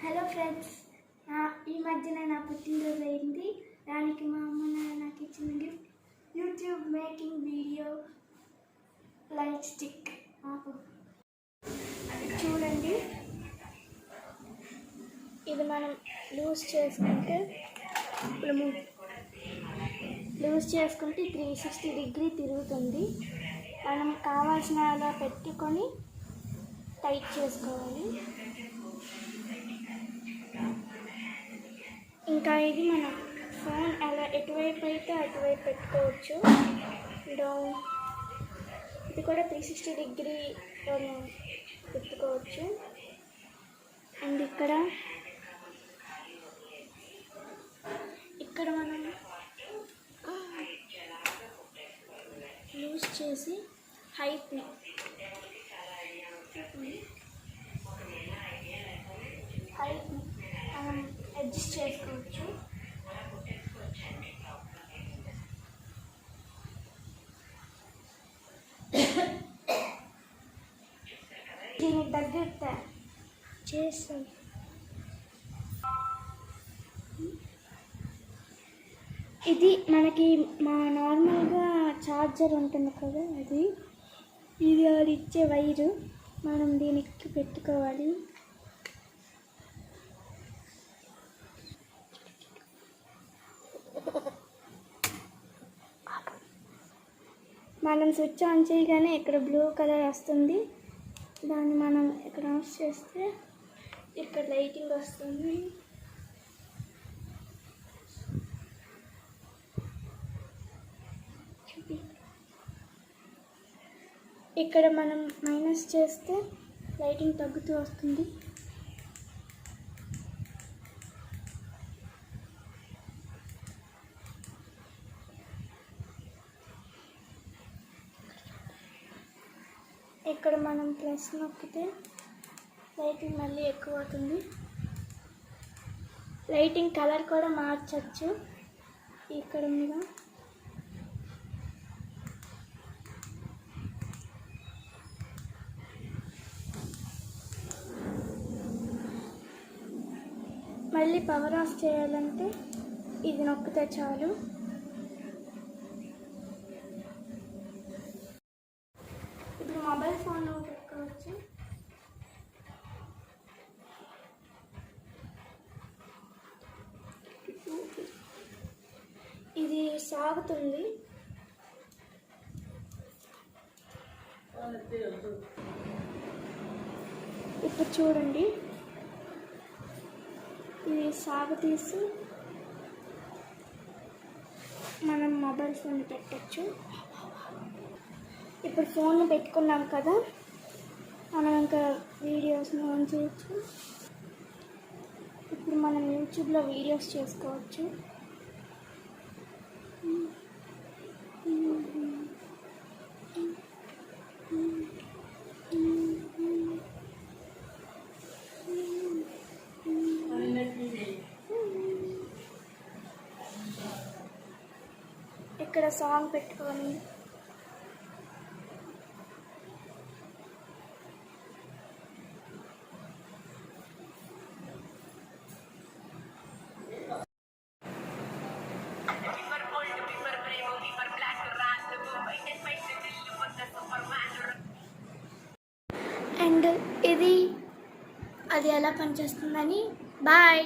Hello friends, ఈ మధ్యన నా పుట్టినరోజు అయింది. దానికి మా అమ్మ నాన్న నాకు ఇచ్చిన gift YouTube making video light stick. చూడండి, ఇది మనం లూజ్ చేసుకుంటే 360 డిగ్రీ తిరుగుతుంది. మనం కావాల్సిన అలా పెట్టుకొని టైట్ చేసుకోవాలి. ఇంకా ఇది మనం ఫోన్ అలా ఎటువైపు అయితే అటువైపు పెట్టుకోవచ్చు. డౌన్ ఇది కూడా 360 డిగ్రీ పెట్టుకోవచ్చు. అండ్ ఇక్కడ మనం యూస్ చేసి హైట్ని మనం అడ్జస్ట్ చేసుకోవచ్చు. దీనికి దగ్గర చేస్తాం. ఇది మనకి మా నార్మల్గా ఛార్జర్ ఉంటుంది కదా, ఇది ఇచ్చే వైరు మనం దీనికి పెట్టుకోవాలి. మనం స్విచ్ ఆన్ చేయగానే ఇక్కడ బ్లూ కలర్ వస్తుంది. దాన్ని మనం ఇక్కడ ఆఫ్ చేస్తే ఇక్కడ లైటింగ్ వస్తుంది. ఇక్కడ మనం మైనస్ చేస్తే లైటింగ్ తగ్గుతూ వస్తుంది. ఇక్కడ మనం ప్లస్ నొక్కితే లైటింగ్ మళ్ళీ ఎక్కువ అవుతుంది. లైటింగ్ కలర్ కూడా మార్చచ్చు. ఇక్కడ మీద మళ్ళీ పవర్ ఆఫ్ చేయాలంటే ఇది నొక్కితే చాలు. ఇప్పుడు మొబైల్ ఫోన్లో పెట్టుకోవచ్చు. ఇది సాగుతుంది. ఇప్పుడు చూడండి, ఇది సాగతీసి మనం మొబైల్ ఫోన్ పెట్టచ్చు. ఇప్పుడు ఫోన్ పెట్టుకున్నాం కదా, మనం ఇంకా వీడియోస్ని ఆన్ చేయొచ్చు. ఇప్పుడు మనం యూట్యూబ్లో వీడియోస్ చేసుకోవచ్చు. ఇక్కడ సాంగ్ పెట్టుకొని అండ్ ఇది అది ఎలా పనిచేస్తుందని. బాయ్.